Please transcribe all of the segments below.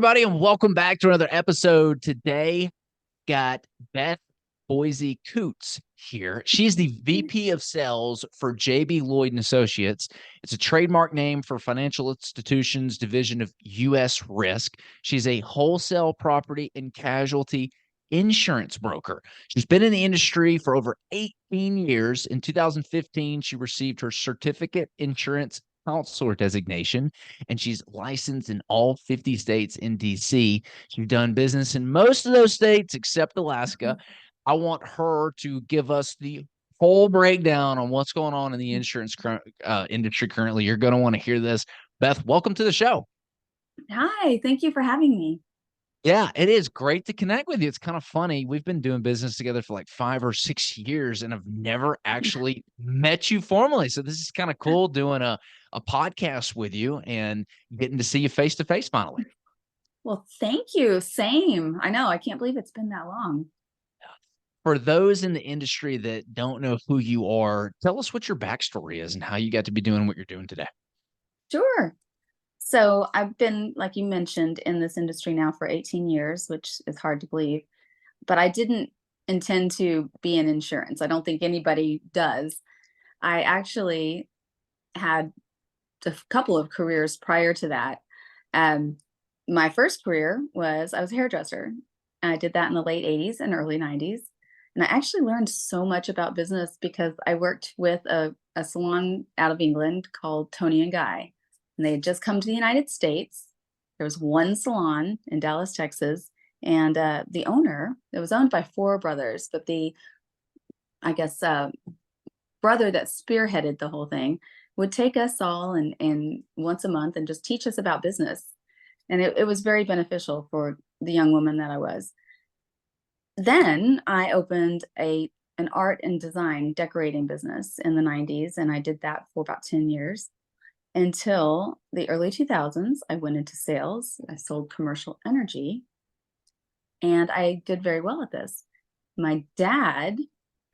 everybody, and welcome back to another episode. Today, got Beth Boisseau-Coots here. She's the VP of Sales for JB Lloyd and Associates. It's a trademark name for Financial Institutions Division of U.S. Risk. She's a wholesale property and casualty insurance broker. She's been in the industry for over 18 years. In 2015, she received her certificate insurance counselor designation, and she's licensed in all 50 states in DC. She's done business in most of those states except Alaska. I want her to give us the whole breakdown on what's going on in the insurance industry currently. You're going to want to hear this. Beth, welcome to the show. Hi, thank you for having me. Yeah, it is great to connect with you. It's kind of funny. We've been doing business together for like 5 or 6 years, and I've never actually met you formally. So this is kind of cool doing a podcast with you and getting to see you face to face finally. Well, thank you. Same. I know. I can't believe it's been that long. For those in the industry that don't know who you are, tell us what your backstory is and how you got to be doing what you're doing today. Sure. So I've been, like you mentioned, in this industry now for 18 years, which is hard to believe, but I didn't intend to be in insurance. I don't think anybody does. I actually had a couple of careers prior to that. Um, my first career was I was a hairdresser. And I did that in the late 80s and early 90s. And I actually learned so much about business because I worked with a salon out of England called Tony and Guy. And they had just come to the United States. There was one salon in Dallas, Texas. And the owner, it was owned by four brothers, but I guess, brother that spearheaded the whole thing would take us all and once a month and just teach us about business. And it was very beneficial for the young woman that I was. Then I opened an art and design decorating business in the 90s, and I did that for about 10 years until the early 2000s. I went into sales. I sold commercial energy, and I did very well at this. My dad,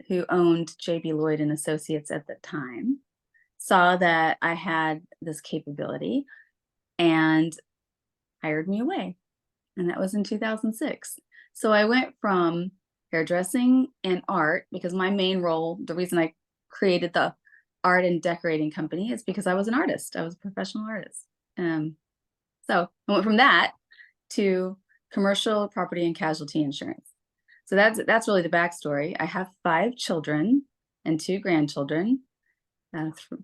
who owned JB Lloyd and Associates at the time, saw that I had this capability and hired me away. And that was in 2006. So I went from hairdressing and art, because my main role, the reason I created the art and decorating company is because I was an artist. I was a professional artist. So I went from that to commercial property and casualty insurance. So that's really the backstory. I have 5 children and 2 grandchildren.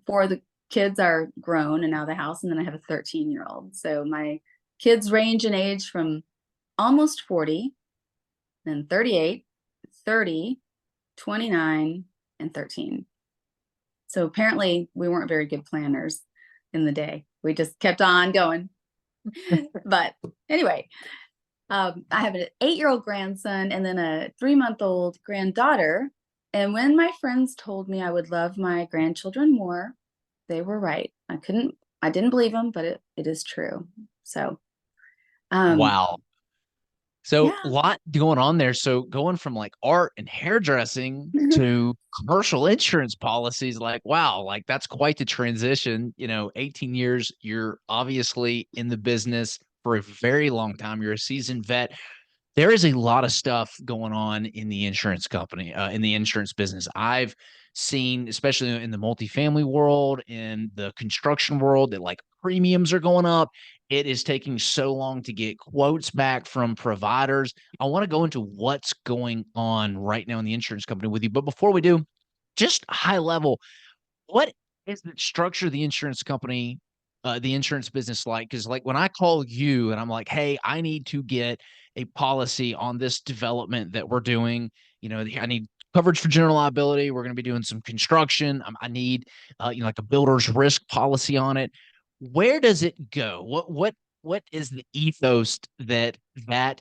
4 of the kids are grown and out of the house, and then I have a 13-year-old. So my kids range in age from almost 40, then 38, 30, 29, and 13. So apparently we weren't very good planners in the day. We just kept on going. But anyway, I have an 8-year-old grandson and then a 3-month-old granddaughter. And when my friends told me I would love my grandchildren more, they were right. I didn't believe them, but it is true. So, Wow. So yeah. a lot going on there. So going from like art and hairdressing to commercial insurance policies, like, wow, like that's quite the transition. 18 years, you're obviously in the business for a very long time. You're a seasoned vet. There is a lot of stuff going on in the insurance company, in the insurance business. I've seen, especially in the multifamily world, in the construction world, that like premiums are going up. It is taking so long to get quotes back from providers. I want to go into what's going on right now in the insurance company with you. But before we do, just high level, what is the structure of the insurance company, the insurance business like? Because like when I call you and I'm like, hey, I need to get a policy on this development that we're doing, I need coverage for general liability. We're going to be doing some construction. I need, like a builder's risk policy on it. Where does it go? What is the ethos that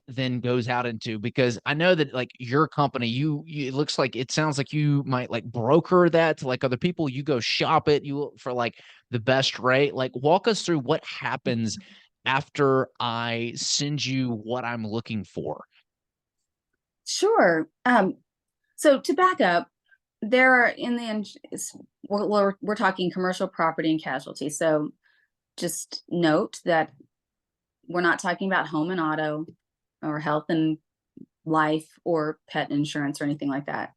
then goes out into? Because I know that like your company, it looks like, it sounds like you might like broker that to like other people. You go shop it, you look for like the best rate. Like walk us through what happens after I send you what I'm looking for. Sure. So to back up, there are we're talking commercial property and casualty. So just note that We're not talking about home and auto or health and life or pet insurance or anything like that.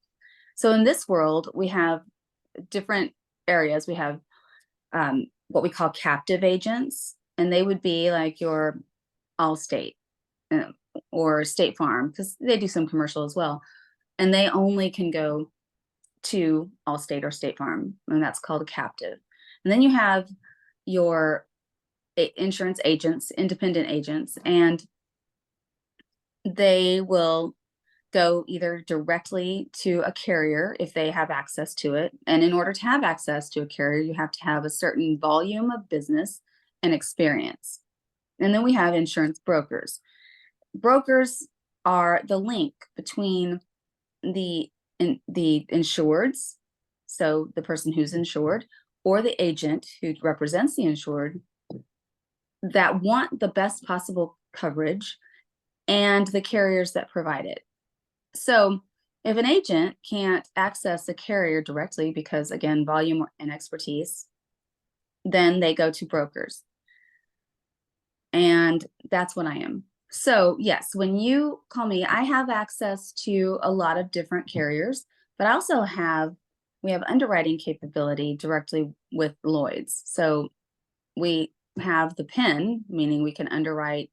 So in this world, we have different areas. We have what we call captive agents, and they would be like your Allstate uh, or State Farm, because they do some commercial as well. And they only can go to Allstate or State Farm, and that's called a captive. And then you have your insurance agents, independent agents, and they will go either directly to a carrier if they have access to it. And in order to have access to a carrier, you have to have a certain volume of business and experience. And then we have insurance brokers. Brokers are the link between the insureds, so the person who's insured, or the agent who represents the insured, that want the best possible coverage, and the carriers that provide it. So if an agent can't access a carrier directly because, again, volume and expertise, then they go to brokers. And that's what I am. So yes, when you call me, I have access to a lot of different carriers, but I also we have underwriting capability directly with Lloyd's. So we have the pen, meaning we can underwrite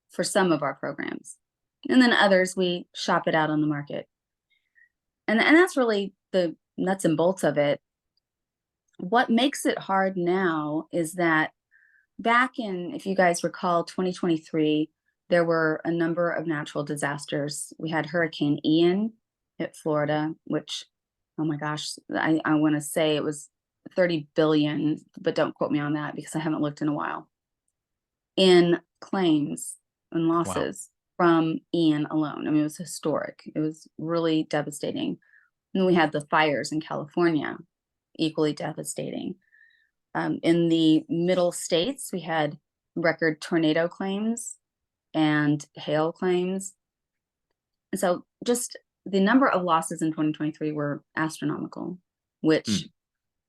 for some of our programs. And then others, we shop it out on the market. And that's really the nuts and bolts of it. What makes it hard now is that back in, if you guys recall, 2023, there were a number of natural disasters. We had Hurricane Ian hit Florida, which, oh my gosh, I want to say it was 30 billion, but don't quote me on that because I haven't looked in a while, in claims and Wow. losses from Ian alone. I mean, it was historic. It was really devastating. And then we had the fires in California, equally devastating. In the middle states, we had record tornado claims and hail claims. And so just the number of losses in 2023 were astronomical, which,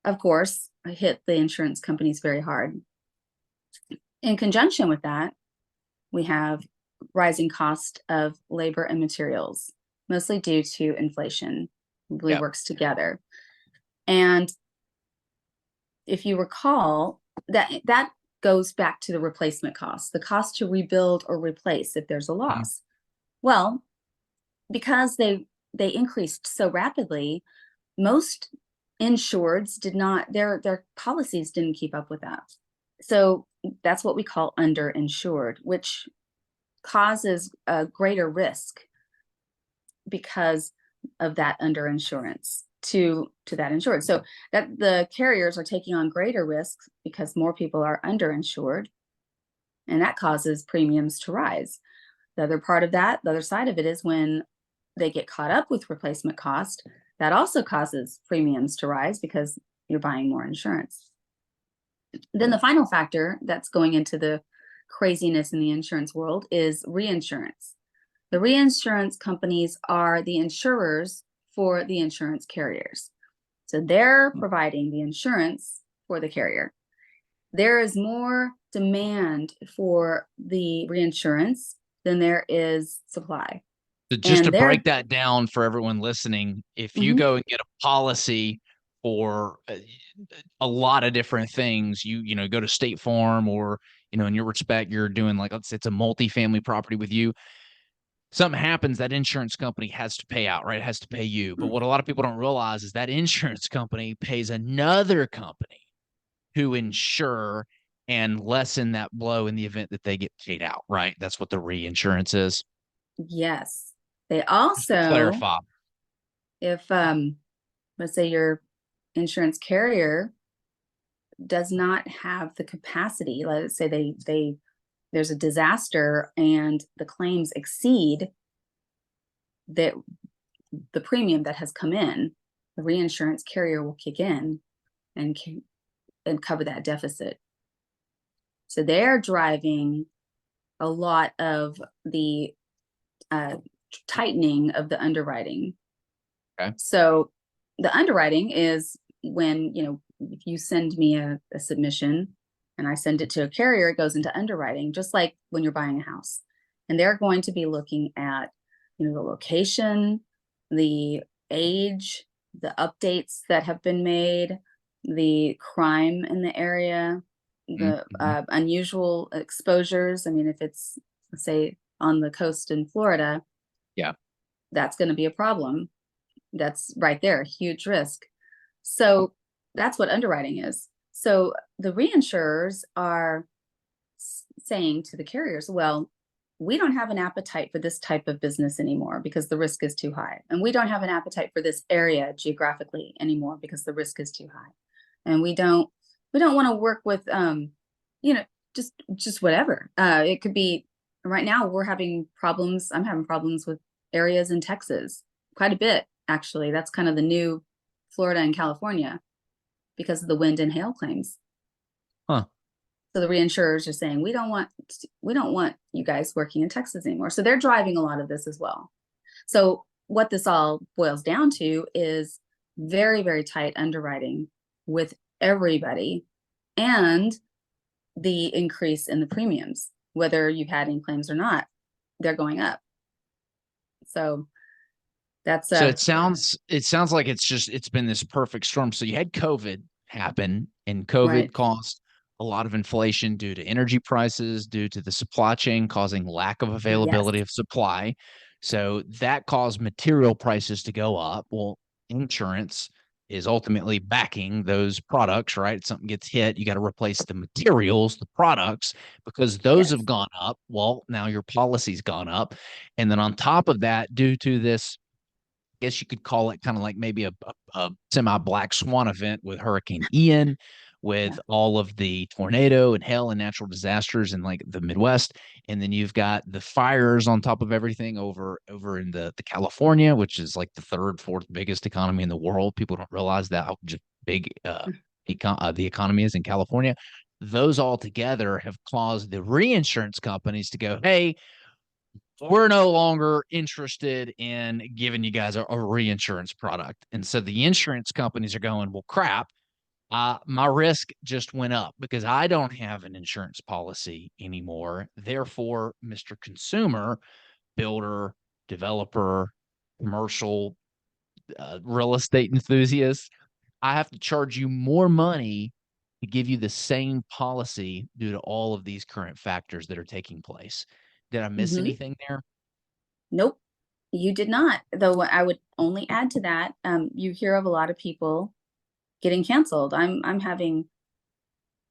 of course, hit the insurance companies very hard. In conjunction with that, we have rising cost of labor and materials, mostly due to inflation. It really works together. And if you recall, that goes back to the replacement cost, the cost to rebuild or replace if there's a loss. Well, because they increased so rapidly, most insureds did not, their policies didn't keep up with that. So that's what we call underinsured, which causes a greater risk because of that underinsurance to that insured. So that the carriers are taking on greater risks because more people are underinsured, and that causes premiums to rise. The other part of that, the other side of it, is when they get caught up with replacement cost, that also causes premiums to rise because you're buying more insurance. Then the final factor that's going into the craziness in the insurance world is reinsurance. The reinsurance companies are the insurers for the insurance carriers. So they're providing the insurance for the carrier. There is more demand for the reinsurance than there is supply. So just to And they're break that down for everyone listening, if you go and get a policy for a lot of different things, you know, go to State Farm, or, you know, in your respect, you're doing, like, let's say it's a multifamily property with you. Something happens, that insurance company has to pay out, right? It has to pay you. But what a lot of people don't realize is that insurance company pays another company who insure and lessen that blow in the event that they get paid out, right? That's what the reinsurance is. yes. They Just to also, clarify. if let's say your insurance carrier does not have the capacity, let's say there's a disaster and the claims exceed the premium that has come in, the reinsurance carrier will kick in and cover that deficit. So they're driving a lot of the tightening of the underwriting. Okay. So the underwriting is when, you know, if you send me a submission and I send it to a carrier, it goes into underwriting, just like when you're buying a house. And they're going to be looking at, the location, the age, the updates that have been made, the crime in the area, the Mm-hmm. unusual exposures. I mean, if it's, say, on the coast in Florida, Yeah. that's going to be a problem. That's right there, huge risk. So that's what underwriting is. So the reinsurers are saying to the carriers, well, we don't have an appetite for this type of business anymore because the risk is too high. And we don't have an appetite for this area geographically anymore because the risk is too high. And we don't want to work with you know, just whatever. It could be right now we're having problems. I'm having problems with areas in Texas quite a bit, actually. That's kind of the new Florida and California because of the wind and hail claims. Huh. So the reinsurers are saying we don't want you guys working in Texas anymore. So they're driving a lot of this as well. So what this all boils down to is very, very tight underwriting with everybody and the increase in the premiums, whether you've had any claims or not, they're going up. So that's So it sounds like it's been this perfect storm. So you had COVID happen, and COVID right. caused a lot of inflation due to energy prices, due to the supply chain causing lack of Yes. availability of supply. So that caused material prices to go up. Well, insurance is ultimately backing those products, right? Something gets hit, you got to replace the materials, the products, because those have Yes. gone up. Well, now your policy's gone up. And then on top of that, due to this, guess you could call it kind of like maybe a semi black swan event with Hurricane Ian, Yeah. with all of the tornado and hail and natural disasters in like the Midwest. And then you've got the fires on top of everything over in the California, which is like the third, fourth biggest economy in the world. People don't realize that how just big the economy is in California. Those all together have caused the reinsurance companies to go, hey, we're no longer interested in giving you guys a reinsurance product. And so the insurance companies are going, well, crap, my risk just went up because I don't have an insurance policy anymore. Therefore, Mr. Consumer, builder, developer, commercial, real estate enthusiast, I have to charge you more money to give you the same policy due to all of these current factors that are taking place. Did I miss Hmm. anything there? Nope, you did not. Though what I would only add to that, you hear of a lot of people getting canceled. I'm having,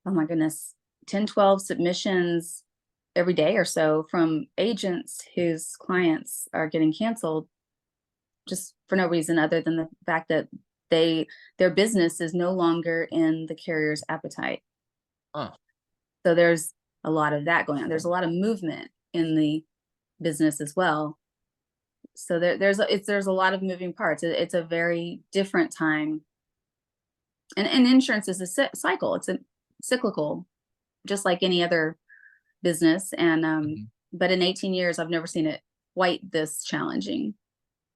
oh my goodness, 10, 12 submissions every day or so from agents whose clients are getting canceled just for no reason other than the fact that their business is no longer in the carrier's appetite. Oh, So there's a lot of that going on. There's a lot of movement in the business as well. So there's a lot of moving parts. It's a very different time, and insurance is a cycle. It's a cyclical, just like any other business. And mhm. but in 18 years, I've never seen it quite this challenging.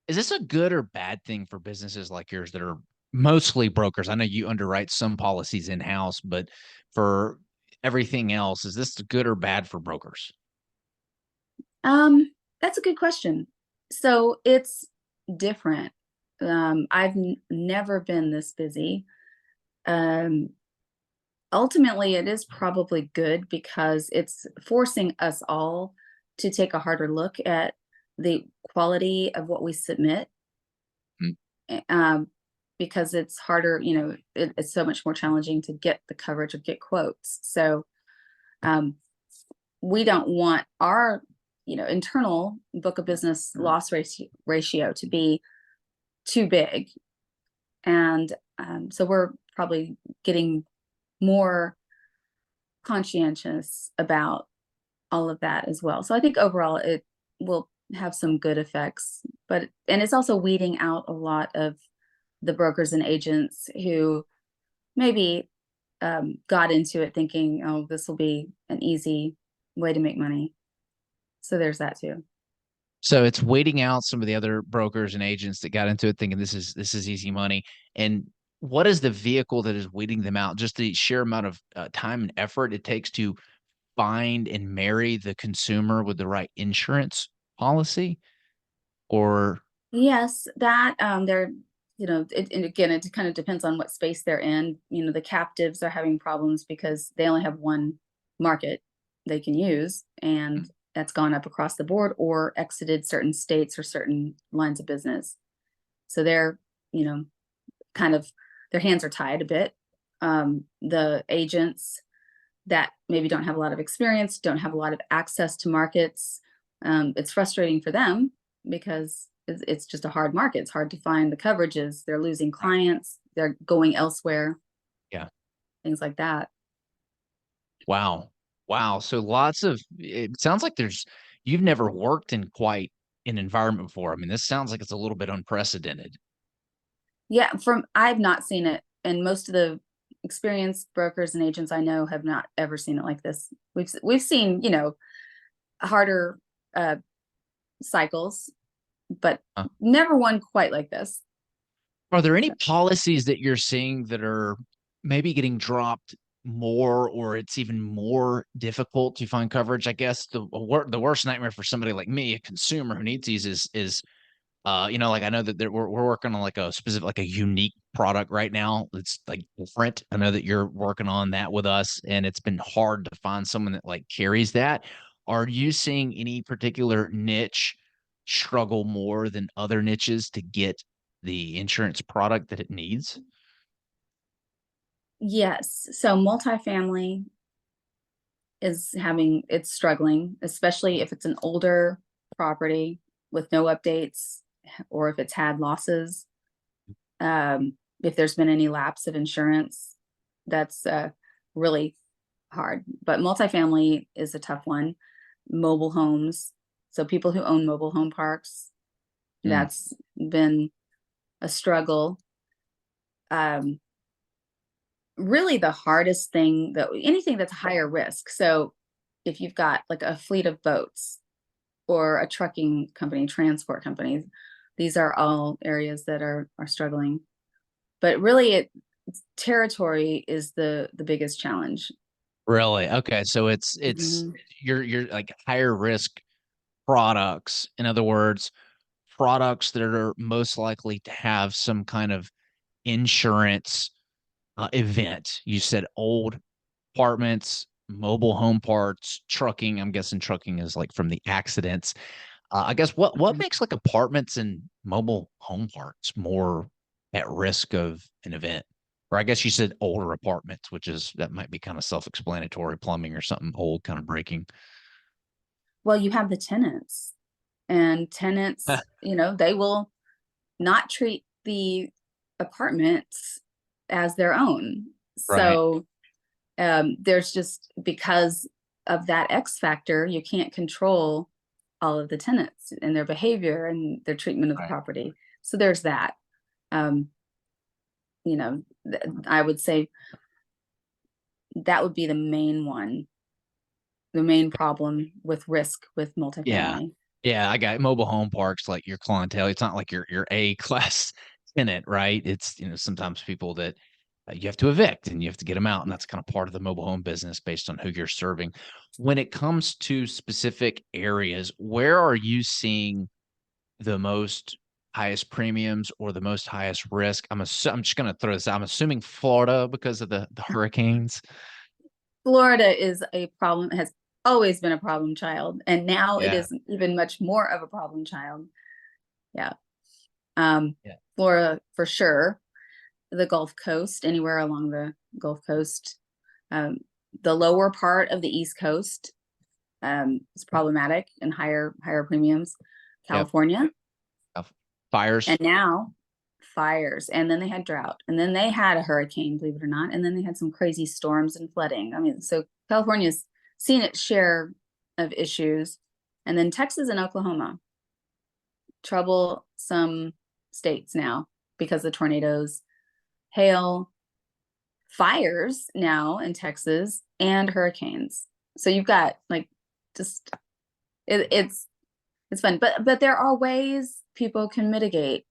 Is this a good or bad thing for businesses like yours that are mostly brokers? I know you underwrite some policies in-house, but for everything else, is this good or bad for brokers? That's a good question. So it's different. I've never been this busy. Um, Ultimately, it is probably good because it's forcing us all to take a harder look at the quality of what we submit, Mm. because it's harder, it's so much more challenging to get the coverage or get quotes. So um, we don't want our, internal book of business loss ratio to be too big. And so we're probably getting more conscientious about all of that as well. So I think overall it will have some good effects, and it's also weeding out a lot of the brokers and agents who maybe got into it thinking, oh, this will be an easy way to make money. So there's that too. So it's waiting out some of the other brokers and agents that got into it thinking this is easy money. And what is the vehicle that is weeding them out? Just the sheer amount of time and effort it takes to find and marry the consumer with the right insurance policy? Or Yes, that they're, and again, it kind of depends on what space they're in. The captives are having problems because they only have one market they can use, and that's gone up across the board or exited certain states or certain lines of business. So they're, you know, kind of their hands are tied a bit. The agents that maybe don't have a lot of experience, don't have a lot of access to markets. It's frustrating for them because it's just a hard market. It's hard to find the coverages. They're losing clients. They're going elsewhere. yeah. Things like that. Wow. Wow. So lots of it sounds like you've never worked in quite an environment before. I mean, this sounds like it's a little bit unprecedented. Yeah, I've not seen it, and most of the experienced brokers and agents I know have not ever seen it like this. We've seen, harder uh, cycles, but Huh. never one quite like this. Are there any So, policies that you're seeing that are maybe getting dropped more, or it's even more difficult to find coverage? I guess the worst nightmare for somebody like me, a consumer who needs these, is like I know that we're working on like a specific, like a unique product right now. It's like different. I know that you're working on that with us, and it's been hard to find someone that like carries that. Are you seeing any particular niche struggle more than other niches to get the insurance product that it needs? yes, so multifamily it's struggling, especially if it's an older property with no updates or if it's had losses. If there's been any lapse of insurance, that's really hard. But multifamily is a tough one. Mobile homes, so people who own mobile home parks, Mm, that's been a struggle. Um, Really, the hardest thing that anything that's higher risk. So, if you've got like a fleet of boats or a trucking company, transport companies, these are all areas that are struggling. But really, territory is the biggest challenge. really? Okay, so it's Mhm. you're like higher risk products. In other words, products that are most likely to have some kind of insurance event. You said old apartments, mobile home parts, trucking. I'm guessing trucking is like from the accidents. I guess what makes like apartments and mobile home parts more at risk of an event? Or I guess you said older apartments, which is that might be kind of self-explanatory, plumbing or something old kind of breaking. Well, you have the tenants, and tenants, they will not treat the apartments as their own. Right. So there's just because of that X factor, you can't control all of the tenants and their behavior and their treatment of the Right. property. So there's that. Um, I would say that would be the main one, the main problem with risk with Yeah. multifamily. Yeah, I got mobile home parks like your clientele. It's not like your A class tenant, right? It's, sometimes people that you have to evict and you have to get them out. And that's kind of part of the mobile home business based on who you're serving. When it comes to specific areas, where are you seeing the most highest premiums or the most highest risk? I'm just going to throw this out. I'm assuming Florida because of the hurricanes. Florida is a problem, has always been a problem child, and now it Yeah. is even much more of a problem child. Yeah. Um, Yeah. Florida for sure. The Gulf Coast, anywhere along the Gulf Coast. Um, the lower part of the East Coast is problematic and higher premiums. Yep. California, Uh, Fires. and now fires, and then they had drought, and then they had a hurricane, believe it or not, and then they had some crazy storms and flooding. I mean, so California's seen its share of issues, and then Texas and Oklahoma, troublesome states now because of tornadoes, hail, fires now in Texas, and hurricanes. So you've got like just it's fun, but there are ways people can mitigate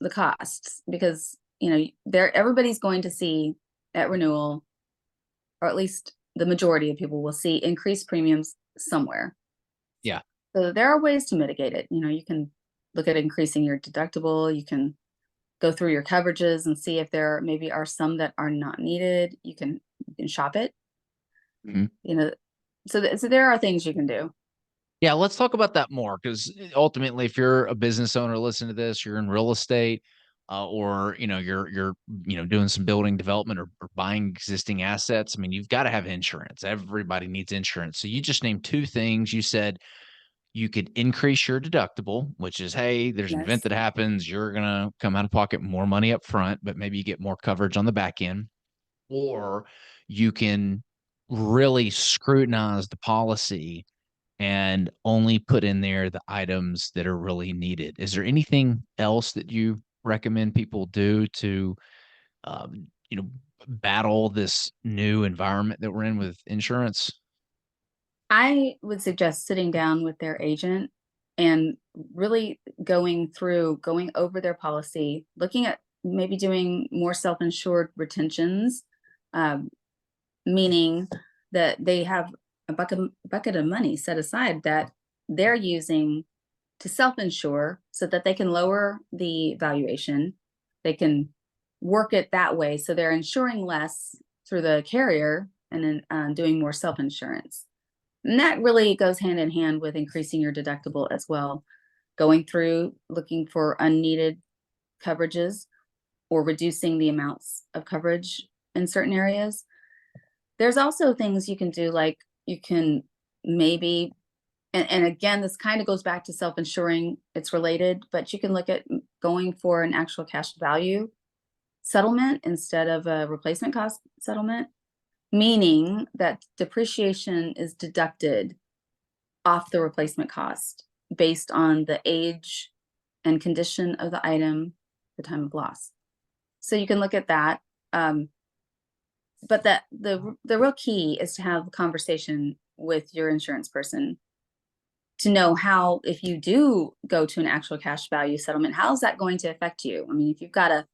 the costs because everybody's going to see at renewal, or at least the majority of people will see increased premiums somewhere. Yeah. So there are ways to mitigate it. You can look at increasing your deductible. You can go through your coverages and see if there maybe are some that are not needed. You can shop it. Mhm. So there are things you can do. Yeah, let's talk about that more, because ultimately, if you're a business owner, listen to this, you're in real estate, or you're doing some building development, or buying existing assets. I mean, you've got to have insurance. Everybody needs insurance. So you just named two things. You said you could increase your deductible, which is, hey, there's an event Yes. that happens, you're gonna come out of pocket more money up front, but maybe you get more coverage on the back end. Or you can really scrutinize the policy and only put in there the items that are really needed. Is there anything else that you recommend people do to, um, you know, battle this new environment that we're in with insurance? I would suggest sitting down with their agent and really going over their policy, looking at maybe doing more self-insured retentions, um, meaning that they have a bucket of money set aside that they're using to self-insure so that they can lower the valuation. They can work it that way. So they're insuring less through the carrier and then doing more self-insurance. And that really goes hand in hand with increasing your deductible as well. Going through looking for unneeded coverages or reducing the amounts of coverage in certain areas. There's also things you can do, like you can maybe, and again, this kind of goes back to self-insuring, it's related, but you can look at going for an actual cash value settlement instead of a replacement cost settlement, meaning that depreciation is deducted off the replacement cost based on the age and condition of the item, the time of loss. So you can look at that. But the real key is to have a conversation with your insurance person to know how, if you do go to an actual cash value settlement, how is that going to affect you? I mean, if you've got a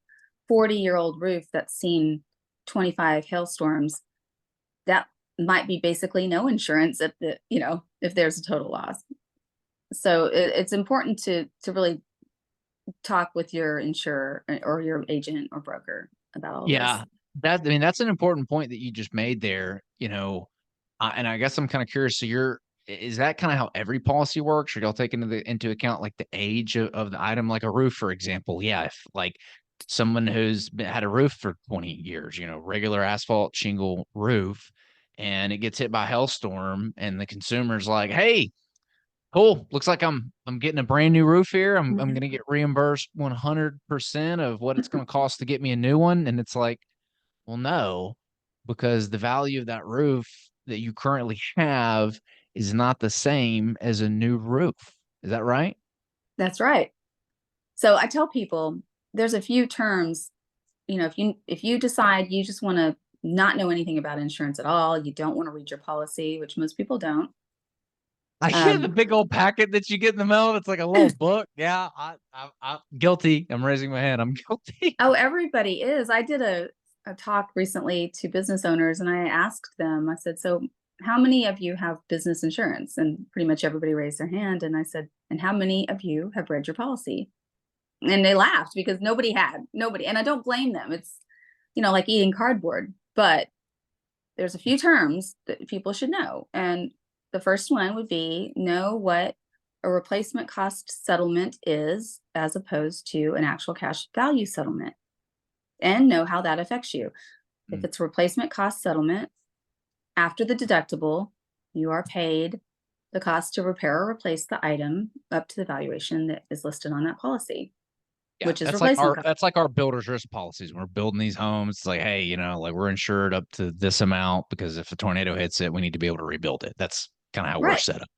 40-year-old roof that's seen 25 hailstorms, that might be basically no insurance if there's a total loss. So it's important to really talk with your insurer or your agent or broker about all this. Yeah, that's an important point that you just made there. And I guess I'm kind of curious. So is that kind of how every policy works, or y'all take into account like the age of the item, like a roof, for example? Yeah, if like someone had a roof for 20 years, regular asphalt shingle roof, and it gets hit by a hailstorm, and the consumer's like, hey, cool. Looks like I'm getting a brand new roof here. I'm gonna get reimbursed 100% of what it's gonna cost to get me a new one. And it's like, well, no, because the value of that roof that you currently have is not the same as a new roof. Is that right? That's right. So I tell people there's a few terms, if you decide you just want to not know anything about insurance at all, you don't want to read your policy, which most people don't. I get the Um, big old packet that you get in the mail. It's like a little book. Yeah, I'm guilty. I'm raising my hand. I'm guilty. oh, everybody is. I did a talk recently to business owners and I asked them, I said, so how many of you have business insurance? And pretty much everybody raised their hand. And I said, and how many of you have read your policy? And they laughed because nobody. And I don't blame them. It's, like eating cardboard, but there's a few terms that people should know. And the first one would be know what a replacement cost settlement is as opposed to an actual cash value settlement, and know how that affects you. If Mm. it's a replacement cost settlement, after the deductible, you are paid the cost to repair or replace the item up to the valuation that is listed on that policy, Yeah, which is that's like replacement our cost. that's like our builder's risk policies. When we're building these homes, it's like, hey, like we're insured up to this amount because if a tornado hits it, we need to be able to rebuild it. That's kind of how we're Right. set up.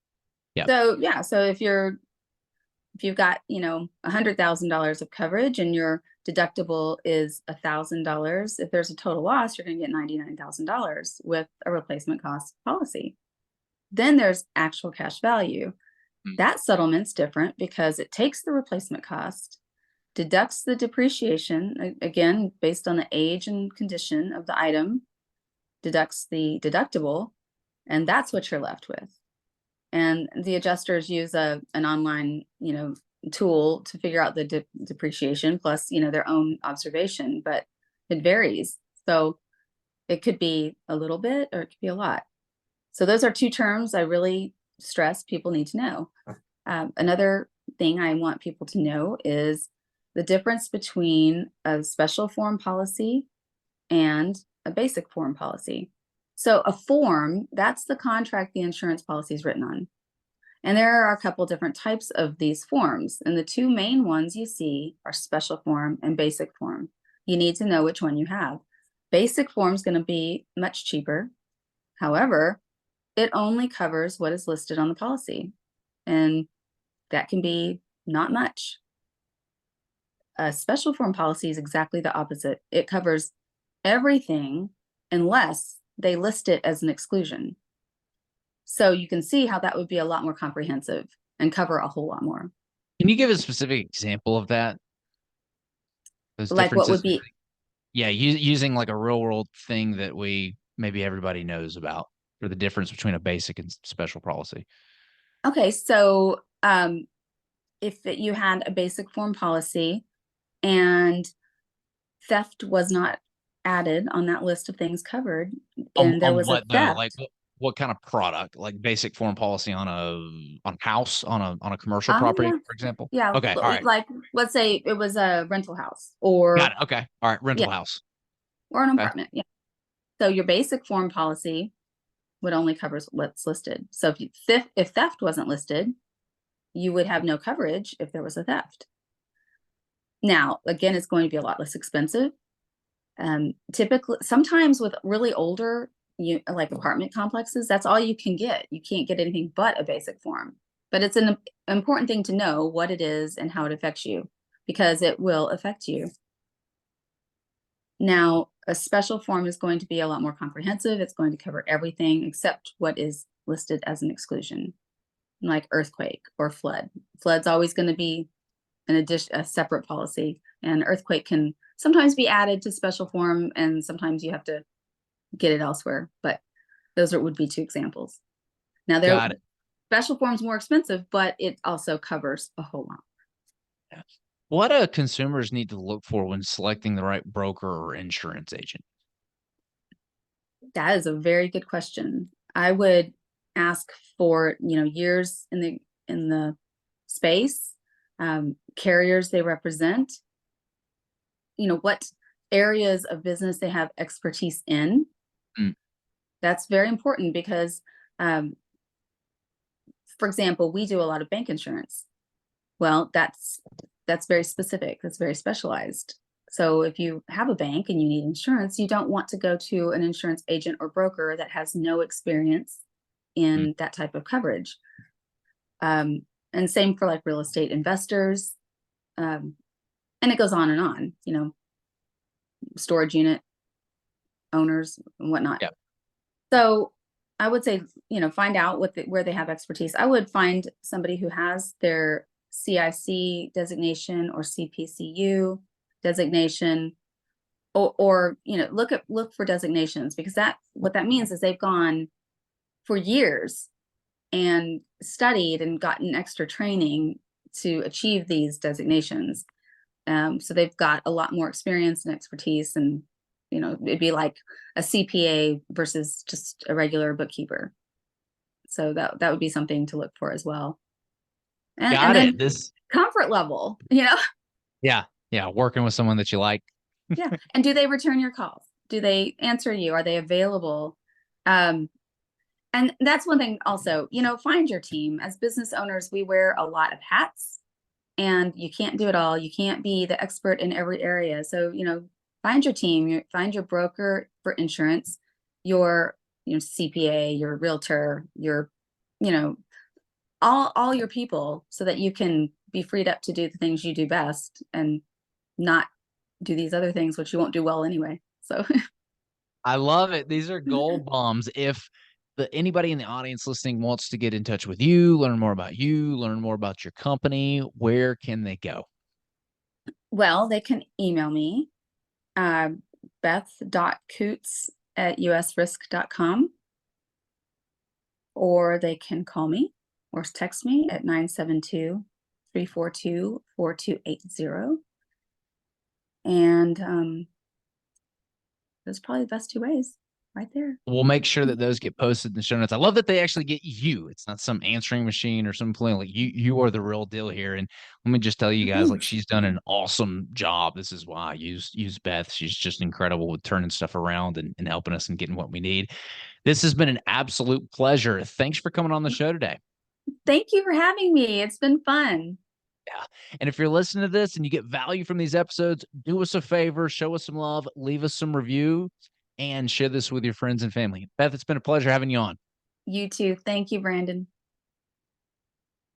Yeah. So yeah, so if you've got $100,000 of coverage and your deductible is $1,000, if there's a total loss, you're going to get $99,000 with a replacement cost policy. Then there's actual cash value. Mm. That settlement's different because it takes the replacement cost deducts the depreciation, again, based on the age and condition of the item, deducts the deductible, and that's what you're left with. And the adjusters use an online, tool to figure out the depreciation plus, their own observation, but it varies. So it could be a little bit or it could be a lot. So those are two terms I really stress people need to know. Another thing I want people to know is the difference between a special form policy and a basic form policy. So a form, that's the contract the insurance policy is written on. And there are a couple different types of these forms. And the two main ones you see are special form and basic form. You need to know which one you have. Basic form is going to be much cheaper. However, it only covers what is listed on the policy. And that can be not much. A special form policy is exactly the opposite. It covers everything unless they list it as an exclusion. So you can see how that would be a lot more comprehensive and cover a whole lot more. Can you give a specific example of that? Those Like what would differences? be? Yeah, using like a real world thing that maybe everybody knows about, or the difference between a basic and special policy. Okay, so if you had a basic form policy and theft was not added on that list of things covered, and there On was a what though? Like theft. what kind of product? Like basic form policy on a house, on a commercial property, Yeah, for example? yeah. Okay, all right. Like let's say it was a rental house Got or it. Okay. All right. yeah, Rental house. or an Okay. apartment. Yeah. So your basic form policy would only cover what's listed. So if theft wasn't listed, you would have no coverage if there was a theft. Now, again, it's going to be a lot less expensive. Typically, sometimes with really older, like apartment complexes, that's all you can get. You can't get anything but a basic form. But it's an important thing to know what it is and how it affects you, because it will affect you. Now, a special form is going to be a lot more comprehensive. It's going to cover everything except what is listed as an exclusion, like earthquake or flood. Flood's always going to be a separate policy, and earthquake can sometimes be added to special form, and sometimes you have to get it elsewhere. But those would be two examples. Now, Got it. special form's more expensive, but it also covers a whole lot. Yeah. What do consumers need to look for when selecting the right broker or insurance agent? That is a very good question. I would ask for, years in the space, carriers they represent, what areas of business they have expertise in. Mm. That's very important because, for example, we do a lot of bank insurance. Well, that's very specific. That's very specialized. So if you have a bank and you need insurance, you don't want to go to an insurance agent or broker that has no experience Mm. in that type of coverage. And same for like real estate investors. And it goes on and on, storage unit owners and whatnot. Yeah. So I would say, find out where they have expertise. I would find somebody who has their CIC designation or CPCU designation, or look for designations, because what that means is they've gone for years and studied and gotten extra training to achieve these designations. So they've got a lot more experience and expertise, and it'd be like a CPA versus just a regular bookkeeper. So that would be something to look for as well. And then comfort level, Yeah. Yeah. Working with someone that you like. Yeah. And do they return your calls? Do they answer you? Are they available? And that's one thing also, find your team. As business owners, we wear a lot of hats, and you can't do it all. You can't be the expert in every area. So, find your team, find your broker for insurance, your CPA, your realtor, your, all your people, so that you can be freed up to do the things you do best and not do these other things, which you won't do well anyway. So I love it. These are gold bombs. If anybody in the audience listening wants to get in touch with you, learn more about your company, where can they go? Well, they can email me, uh, beth.coots at usrisk.com, or they can call me or text me at 972-342-4280. And those are probably the best two ways right there. We'll make sure that those get posted in the show notes. I love that they actually get you. It's not some answering machine or some plane. Like you are the real deal here. And let me just tell you guys, like Thanks. she's done an awesome job. This is why I use Beth. She's just incredible with turning stuff around and helping us and getting what we need. This has been an absolute pleasure. Thanks for coming on the show today. Thank you for having me. It's been fun. Yeah. And if you're listening to this and you get value from these episodes, do us a favor, show us some love, leave us some review, and share this with your friends and family. Beth, it's been a pleasure having you on. You too. Thank you, Brandon.